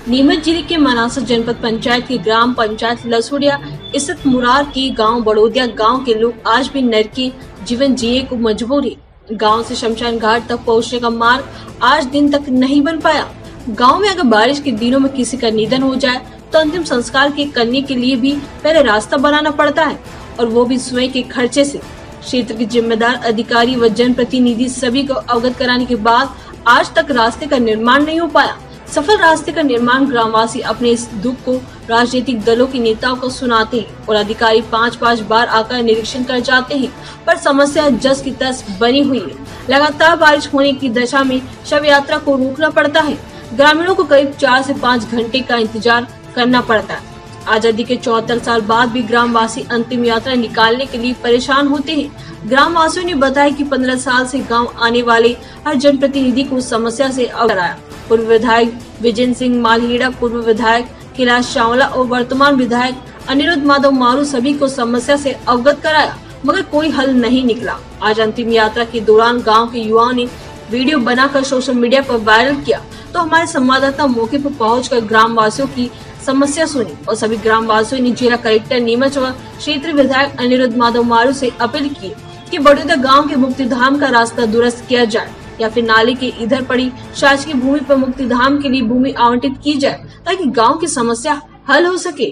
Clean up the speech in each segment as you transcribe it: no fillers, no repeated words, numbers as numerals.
नीमच जिले के मनासा जनपद पंचायत की ग्राम पंचायत लसुड़िया स्थित मुरार की गांव बड़ोदिया गांव के लोग आज भी नरकी जीवन जिए को मजबूर है। गांव से शमशान घाट तक पहुंचने का मार्ग आज दिन तक नहीं बन पाया। गांव में अगर बारिश के दिनों में किसी का निधन हो जाए तो अंतिम संस्कार के करने के लिए भी पहले रास्ता बनाना पड़ता है, और वो भी स्वयं के खर्चे से। क्षेत्र के जिम्मेदार अधिकारी व जनप्रतिनिधि सभी को अवगत कराने के बाद आज तक रास्ते का निर्माण नहीं हो पाया। सफल रास्ते का निर्माण ग्रामवासी अपने इस दुख को राजनीतिक दलों के नेताओं को सुनाते हैं और अधिकारी 5-5 बार आकर निरीक्षण कर जाते हैं, पर समस्या जस की तस बनी हुई है। लगातार बारिश होने की दशा में शव यात्रा को रोकना पड़ता है। ग्रामीणों को करीब 4 से 5 घंटे का इंतजार करना पड़ता है। आजादी के 74 साल बाद भी ग्रामवासी अंतिम यात्रा निकालने के लिए परेशान होते हैं। ग्रामवासियों ने बताया कि 15 साल से गांव आने वाले हर जनप्रतिनिधि को समस्या से अवगत कराया। पूर्व विधायक विजय सिंह मालहेड़ा, पूर्व विधायक कैलाश चावला और वर्तमान विधायक अनिरुद्ध माधव मारू सभी को समस्या से अवगत कराया, मगर कोई हल नहीं निकला। आज अंतिम यात्रा के दौरान गाँव के युवाओं ने वीडियो बनाकर सोशल मीडिया पर वायरल किया, तो हमारे संवाददाता मौके पर पहुंचकर ग्रामवासियों की समस्या सुनी और सभी ग्रामवासियों ने जिला कलेक्टर नीमच व क्षेत्रीय विधायक अनिरुद्ध माधव मारू से अपील की कि बड़ौदा गांव के मुक्तिधाम का रास्ता दुरुस्त किया जाए या फिर नाले के इधर पड़ी शासकीय भूमि पर मुक्तिधाम के लिए भूमि आवंटित की जाए, ताकि गांव की समस्या हल हो सके।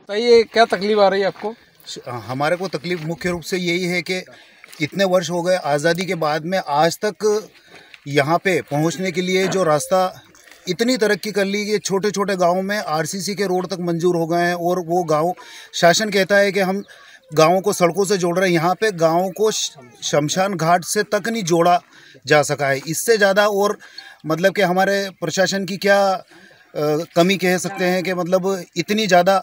तो ये क्या तकलीफ आ रही है आपको? हमारे को तकलीफ मुख्य रूप से यही है कि इतने वर्ष हो गए आज़ादी के बाद में, आज तक यहाँ पे पहुँचने के लिए जो रास्ता इतनी तरक्की कर ली कि छोटे छोटे गाँव में आरसीसी के रोड तक मंजूर हो गए हैं, और वो गाँव शासन कहता है कि हम गाँवों को सड़कों से जोड़ रहे हैं। यहाँ पे गाँव को शमशान घाट से तक नहीं जोड़ा जा सका है। इससे ज़्यादा और मतलब कि हमारे प्रशासन की क्या कमी कह सकते हैं कि मतलब इतनी ज़्यादा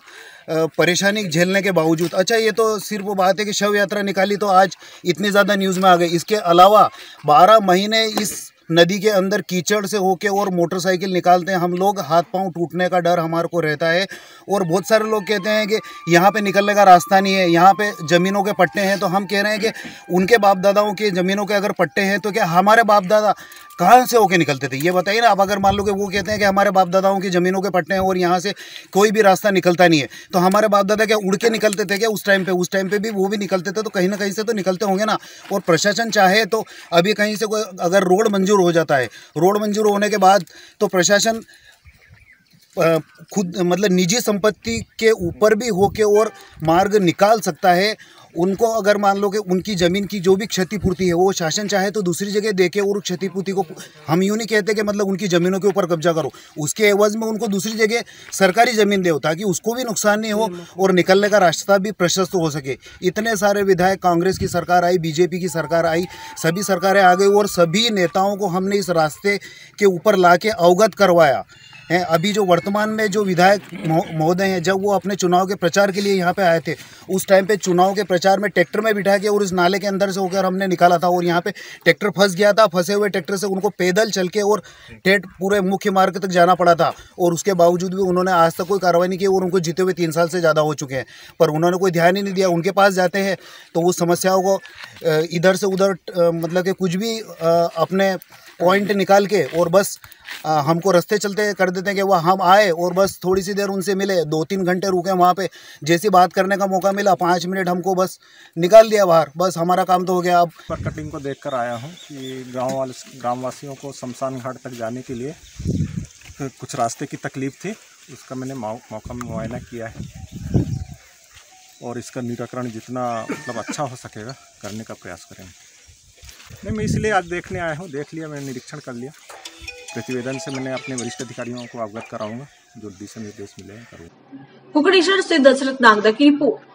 परेशानी झेलने के बावजूद। अच्छा, ये तो सिर्फ वो बात है कि शव यात्रा निकाली तो आज इतनी ज़्यादा न्यूज़ में आ गई। इसके अलावा 12 महीने इस नदी के अंदर कीचड़ से होके और मोटरसाइकिल निकालते हैं हम लोग, हाथ पांव टूटने का डर हमारे को रहता है। और बहुत सारे लोग कहते हैं कि यहाँ पे निकलने का रास्ता नहीं है, यहाँ पे ज़मीनों के पट्टे हैं। तो हम कह रहे हैं कि उनके बाप दादाओं के ज़मीनों के अगर पट्टे हैं तो क्या हमारे बाप दादा कहाँ से होके निकलते थे, ये बताइए ना आप। अगर मान लो कि वो कहते हैं कि हमारे बाप दादाओं की ज़मीनों के पट्टे हैं और यहाँ से कोई भी रास्ता निकलता नहीं है, तो हमारे बाप दादा क्या उड़ के निकलते थे क्या उस टाइम पे? उस टाइम पे भी वो भी निकलते थे, तो कहीं ना कहीं से तो निकलते होंगे ना। और प्रशासन चाहे तो अभी कहीं से कोई अगर रोड मंजूर हो जाता है, रोड मंजूर होने के बाद तो प्रशासन खुद मतलब निजी संपत्ति के ऊपर भी होके और मार्ग निकाल सकता है। उनको अगर मान लो कि उनकी ज़मीन की जो भी क्षतिपूर्ति है वो शासन चाहे तो दूसरी जगह देके और क्षतिपूर्ति को, हम यूँ नहीं कहते कि मतलब उनकी ज़मीनों के ऊपर कब्जा करो, उसके एवज में उनको दूसरी जगह सरकारी ज़मीन दो ताकि उसको भी नुकसान नहीं हो और निकलने का रास्ता भी प्रशस्त हो सके। इतने सारे विधायक, कांग्रेस की सरकार आई, बीजेपी की सरकार आई, सभी सरकारें आ गई और सभी नेताओं को हमने इस रास्ते के ऊपर ला के अवगत करवाया है। अभी जो वर्तमान में जो विधायक महोदय हैं, जब वो अपने चुनाव के प्रचार के लिए यहाँ पे आए थे, उस टाइम पे चुनाव के प्रचार में ट्रैक्टर में बिठा के और इस नाले के अंदर से होकर हमने निकाला था। और यहाँ पे ट्रैक्टर फंस गया था, फंसे हुए ट्रैक्टर से उनको पैदल चल के और ठेठ पूरे मुख्य मार्ग तक जाना पड़ा था। और उसके बावजूद भी उन्होंने आज तक कोई कार्रवाई नहीं की और उनको जीते हुए 3 साल से ज़्यादा हो चुके हैं, पर उन्होंने कोई ध्यान ही नहीं दिया। उनके पास जाते हैं तो उस समस्याओं को इधर से उधर मतलब कि कुछ भी अपने पॉइंट निकाल के और बस हमको रास्ते चलते कर देते हैं कि वह हम आए और बस थोड़ी सी देर उनसे मिले, 2-3 घंटे रुके वहाँ पे, जैसी बात करने का मौका मिला 5 मिनट हमको बस निकाल दिया बाहर, बस हमारा काम तो हो गया। अब पर कटिंग को देखकर आया हूँ कि ग्रामवासियों को शमशान घाट तक जाने के लिए कुछ रास्ते की तकलीफ थी, उसका मैंने मौका में मुआयना किया है और इसका निराकरण जितना मतलब अच्छा हो सकेगा करने का प्रयास करेंगे। नहीं, मैं इसलिए आज देखने आया हूँ, देख लिया, मैंने निरीक्षण कर लिया। प्रतिवेदन से मैंने अपने वरिष्ठ अधिकारियों को अवगत कराऊंगा, जो दिशा निर्देश मिले करूँगा। कुकड़ेश्वर से दशरथ नागदा की रिपोर्ट।